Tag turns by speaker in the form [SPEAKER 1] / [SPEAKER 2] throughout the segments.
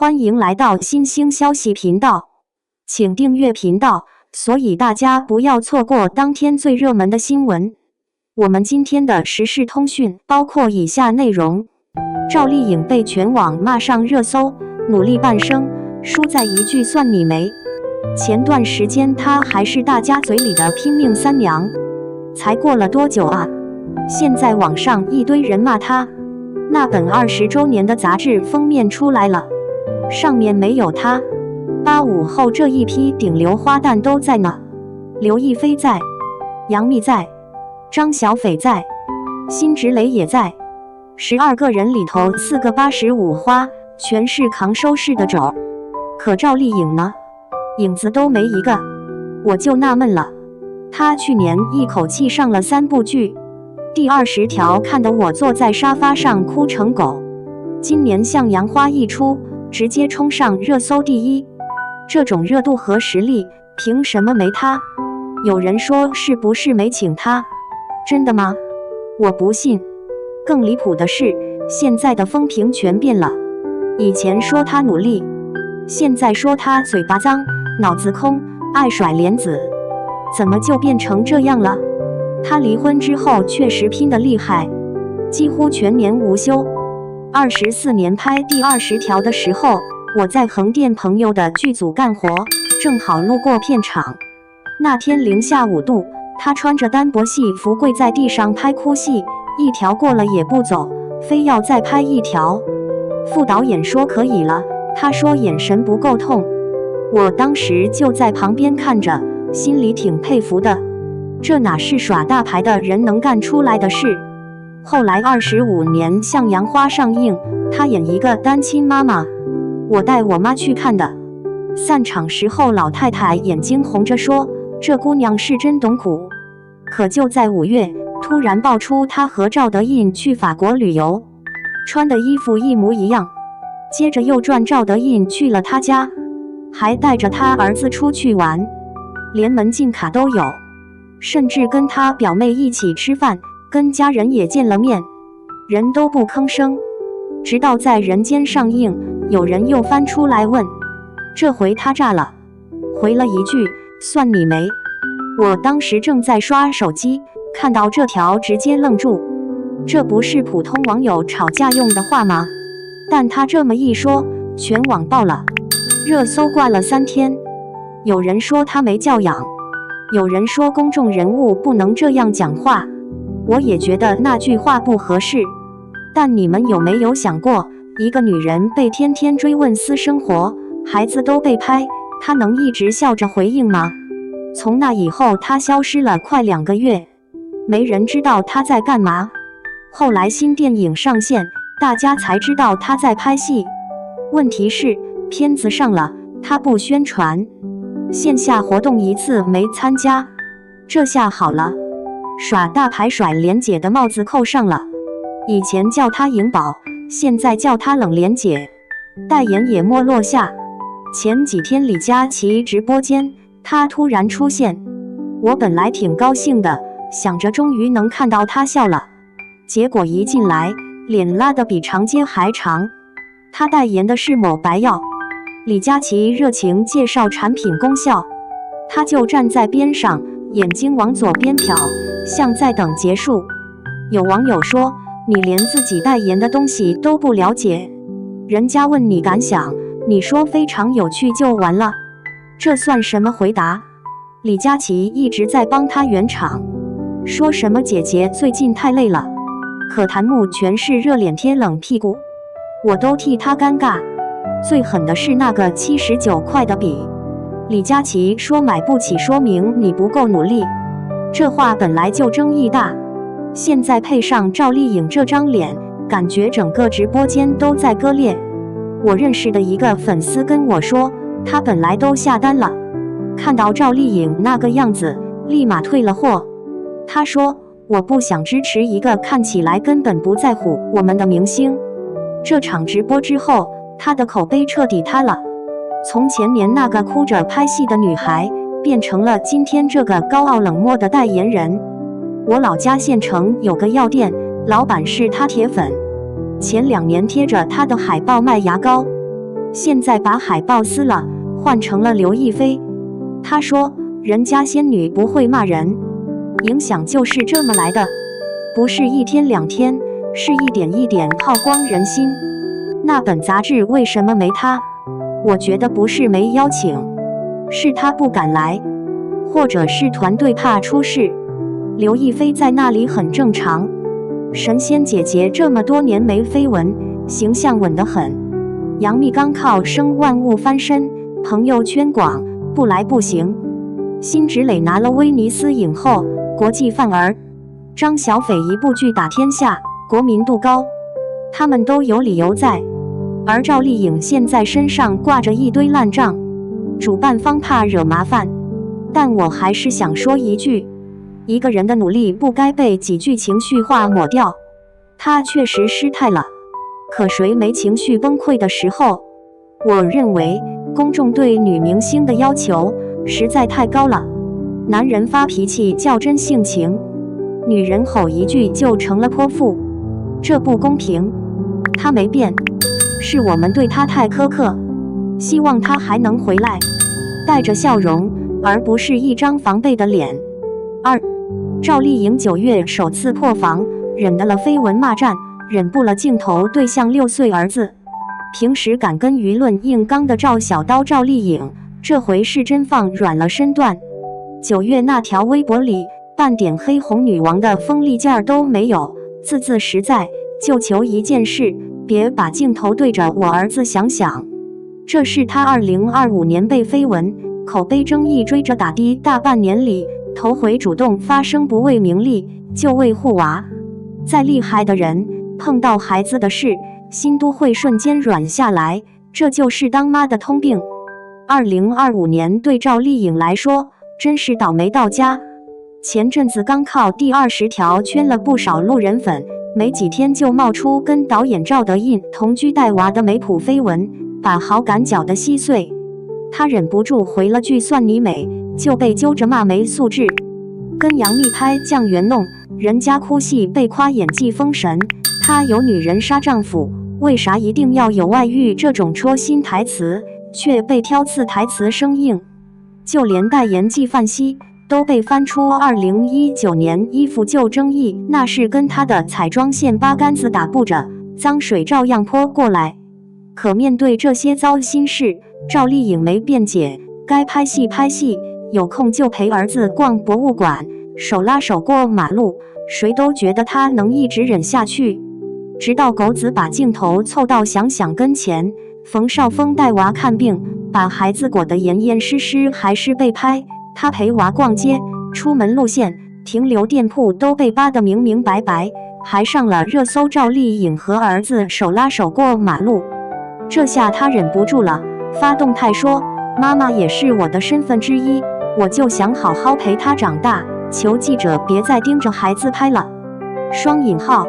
[SPEAKER 1] 欢迎来到新兴消息频道，请订阅频道，所以大家不要错过当天最热门的新闻。我们今天的时事通讯包括以下内容：赵丽颖被全网骂上热搜，努力半生，输在一句算你没。前段时间她还是大家嘴里的拼命三娘，才过了多久啊？现在网上一堆人骂她。那本20周年的杂志封面出来了，上面没有她，85后这一批顶流花旦都在呢，刘亦菲在，杨幂在，张小斐在，辛芷蕾也在。12个人里头4个85花，全是扛收视的肘。可赵丽颖呢？影子都没一个。我就纳闷了，她去年一口气上了3部剧，第20条看得我坐在沙发上哭成狗。今年向阳花一出，直接冲上热搜第一，这种热度和实力，凭什么没她？有人说是不是没请她？真的吗？我不信。更离谱的是，现在的风评全变了，以前说她努力，现在说她嘴巴脏，脑子空，爱甩帘子，怎么就变成这样了？她离婚之后确实拼得厉害，几乎全年无休。24年拍第20条的时候，我在横店朋友的剧组干活，正好路过片场。那天零下5度，她穿着单薄戏服跪在地上拍哭戏，一条过了也不走，非要再拍一条。副导演说可以了，她说眼神不够痛。我当时就在旁边看着，心里挺佩服的。这哪是耍大牌的人能干出来的事？后来25年向阳花上映，她演一个单亲妈妈，我带我妈去看的。散场时候老太太眼睛红着说，这姑娘是真懂苦。可就在5月，突然爆出她和赵德胤去法国旅游，穿的衣服一模一样。接着又转赵德胤去了她家，还带着他儿子出去玩，连门禁卡都有。甚至跟他表妹一起吃饭，跟家人也见了面，人都不吭声。直到在《人间》上映，有人又翻出来问，这回他炸了，回了一句算你没。我当时正在刷手机，看到这条直接愣住，这不是普通网友吵架用的话吗？但他这么一说，全网爆了，热搜挂了3天。有人说他没教养，有人说公众人物不能这样讲话，我也觉得那句话不合适。但你们有没有想过，一个女人被天天追问私生活，孩子都被拍，她能一直笑着回应吗？从那以后，她消失了快2个月，没人知道她在干嘛。后来新电影上线，大家才知道她在拍戏。问题是，片子上了，她不宣传，线下活动一次没参加，这下好了，耍大牌甩莲姐的帽子扣上了。以前叫她颖宝，现在叫她冷莲姐，代言也没落下。前几天李佳琦直播间，她突然出现，我本来挺高兴的，想着终于能看到她笑了，结果一进来，脸拉得比长街还长。她代言的是某白药，李佳琦热情介绍产品功效，他就站在边上，眼睛往左边瞟，像在等结束。有网友说，你连自己代言的东西都不了解，人家问你感想，你说非常有趣就完了，这算什么回答？李佳琦一直在帮他圆场，说什么姐姐最近太累了，可弹幕全是热脸贴冷屁股，我都替他尴尬。最狠的是那个79块的笔，李佳琦说买不起，说明你不够努力，这话本来就争议大，现在配上赵丽颖这张脸，感觉整个直播间都在割裂。我认识的一个粉丝跟我说，他本来都下单了，看到赵丽颖那个样子，立马退了货。他说，我不想支持一个看起来根本不在乎我们的明星。这场直播之后，她的口碑彻底塌了，从前年那个哭着拍戏的女孩，变成了今天这个高傲冷漠的代言人。我老家县城有个药店，老板是她铁粉，前2年贴着她的海报卖牙膏。现在把海报撕了，换成了刘亦菲。她说，人家仙女不会骂人，影响就是这么来的，不是一天两天，是一点一点耗光人心。那本杂志为什么没她？我觉得不是没邀请，是她不敢来，或者是团队怕出事。刘亦菲在那里很正常，神仙姐姐这么多年没绯闻，形象稳得很。杨幂刚靠生万物翻身，朋友圈广，不来不行。辛芷蕾拿了威尼斯影后，国际范儿。张小斐一部剧打天下，国民度高，他们都有理由在。而赵丽颖现在身上挂着一堆烂账，主办方怕惹麻烦。但我还是想说一句，一个人的努力不该被几句情绪化抹掉。她确实失态了，可谁没情绪崩溃的时候？我认为公众对女明星的要求实在太高了。男人发脾气较真性情，女人吼一句就成了泼妇，这不公平。她没变，是我们对她太苛刻，希望她还能回来，带着笑容，而不是一张防备的脸。2. 赵丽颖9月首次破防，忍得了绯闻骂战，忍不了镜头对向6岁儿子。平时敢跟舆论硬刚的赵小刀赵丽颖，这回是真放软了身段。9月那条微博里半点黑红女王的锋利劲儿都没有，字字实在，就求一件事，别把镜头对着我儿子想想。这是他2025年被绯闻、口碑争议追着打的大半年里头回主动发声，不为名利，就为护娃。再厉害的人，碰到孩子的事，心都会瞬间软下来，这就是当妈的通病。2025年对赵丽颖来说，真是倒霉到家。前阵子刚靠第20条圈了不少路人粉，没几天就冒出跟导演赵德胤同居带娃的媒谱绯闻，把好感搅得稀碎。她忍不住回了句算你美，就被揪着骂没素质。跟杨幂拍《酱园弄》，人家哭戏被夸演技封神，她有女人杀丈夫，为啥一定要有外遇这种戳心台词，却被挑刺台词生硬？就连代言纪梵希都被翻出2019年衣服旧争议，那是跟她的彩妆线八竿子打不着，脏水照样泼过来。可面对这些糟心事，赵丽颖没辩解，该拍戏拍戏，有空就陪儿子逛博物馆，手拉手过马路，谁都觉得她能一直忍下去。直到狗子把镜头凑到想想跟前，冯绍峰带娃看病，把孩子裹得严严实实，还是被拍。他陪娃逛街，出门路线、停留店铺都被扒得明明白白，还上了热搜。赵丽颖和儿子手拉手过马路，这下他忍不住了，发动态说：“妈妈也是我的身份之一，我就想好好陪她长大，求记者别再盯着孩子拍了。”双引号。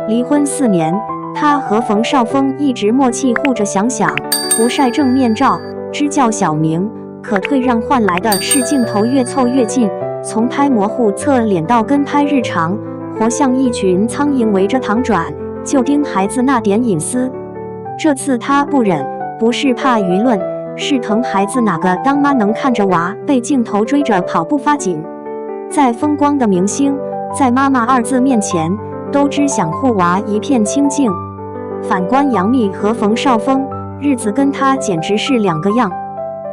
[SPEAKER 1] 离婚4年，他和冯绍峰一直默契护着想想，不晒正面照，支教小明。可退让换来的是镜头越凑越近，从拍模糊侧脸到跟拍日常，活像一群苍蝇围着糖转，就盯孩子那点隐私。这次他不忍，不是怕舆论，是疼孩子，哪个当妈能看着娃被镜头追着跑不发紧？再风光的明星，在妈妈2字面前，都只想护娃一片清静。反观杨幂和冯绍峰，日子跟他简直是2个样。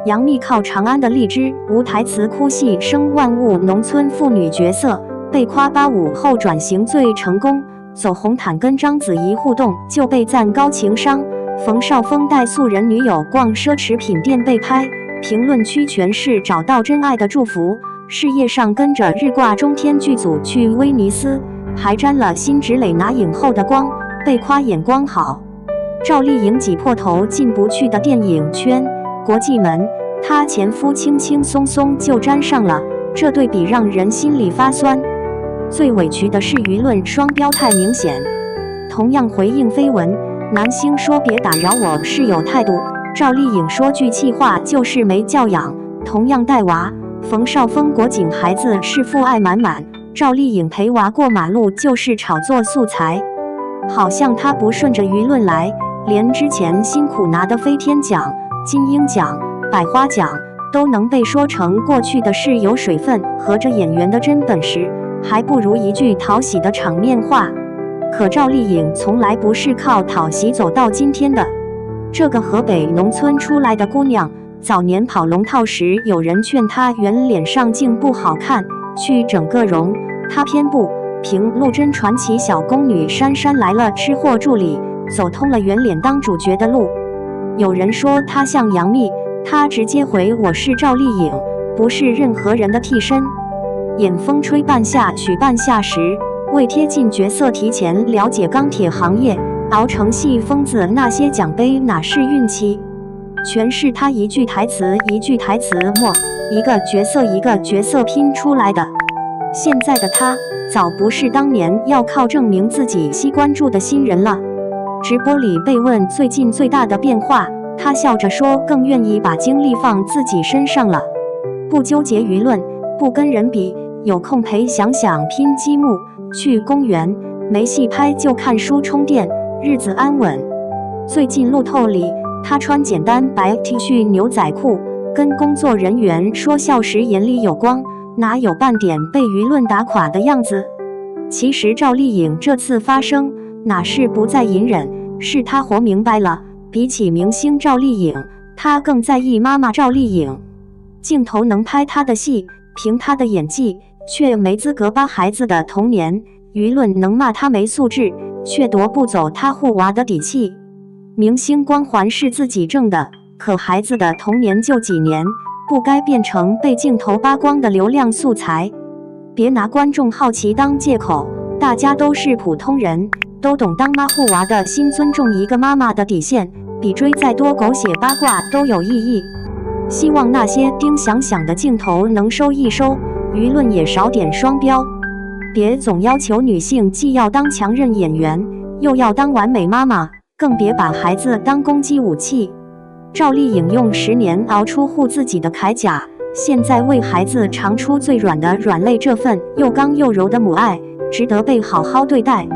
[SPEAKER 1] 杨幂靠长安的荔枝无台词哭戏生万物农村妇女角色，被夸85后转型最成功，走红毯跟章子怡互动就被赞高情商。冯绍峰带素人女友逛奢侈品店被拍，评论区全是找到真爱的祝福。事业上跟着日挂中天剧组去威尼斯，还沾了辛芷蕾拿影后的光，被夸眼光好。赵丽颖挤破头进不去的电影圈国际门，她前夫轻轻松松就沾上了，这对比让人心里发酸。最委屈的是舆论双标太明显。同样回应绯闻，男星说别打扰我是有态度，赵丽颖说句气话就是没教养。同样带娃，冯绍峰裹紧孩子是父爱满满，赵丽颖陪娃过马路就是炒作素材。好像他不顺着舆论来，连之前辛苦拿的飞天奖、金鹰奖、百花奖都能被说成过去的事，有水分和这演员的真本事，还不如一句讨喜的场面话。可赵丽颖从来不是靠讨喜走到今天的。这个河北农村出来的姑娘，早年跑龙套时，有人劝她圆脸上镜不好看，去整个容，她偏不。凭《陆贞传奇》小宫女姗姗来了吃货助理，走通了圆脸当主角的路。有人说她像杨幂，她直接回我是赵丽颖，不是任何人的替身。演风吹半夏许半夏时，为贴近角色提前了解钢铁行业，熬成戏疯子，那些奖杯哪是运气，全是他一句台词一句台词默，一个角色一个角色拼出来的。现在的他早不是当年要靠证明自己吸关注的新人了。直播里被问最近最大的变化，他笑着说更愿意把精力放自己身上了，不纠结舆论，不跟人比，有空陪想想拼积木，去公园，没戏拍就看书充电，日子安稳。最近路透里，他穿简单白 T 恤牛仔裤，跟工作人员说笑时眼里有光，哪有半点被舆论打垮的样子。其实赵丽颖这次发声哪是不再隐忍，是她活明白了，比起明星赵丽颖，她更在意妈妈赵丽颖。镜头能拍她的戏，凭她的演技，却没资格扒孩子的童年。舆论能骂她没素质，却夺不走她护娃的底气。明星光环是自己挣的，可孩子的童年就几年，不该变成被镜头扒光的流量素材。别拿观众好奇当借口，大家都是普通人，都懂当妈护娃的心，尊重一个妈妈的底线，比追再多狗血八卦都有意义。希望那些叮响响的镜头能收一收，舆论也少点双标。别总要求女性既要当强韧演员，又要当完美妈妈，更别把孩子当攻击武器。赵丽颖用10年熬出护自己的铠甲，现在为孩子尝出最软的软肋，这份又刚又柔的母爱，值得被好好对待。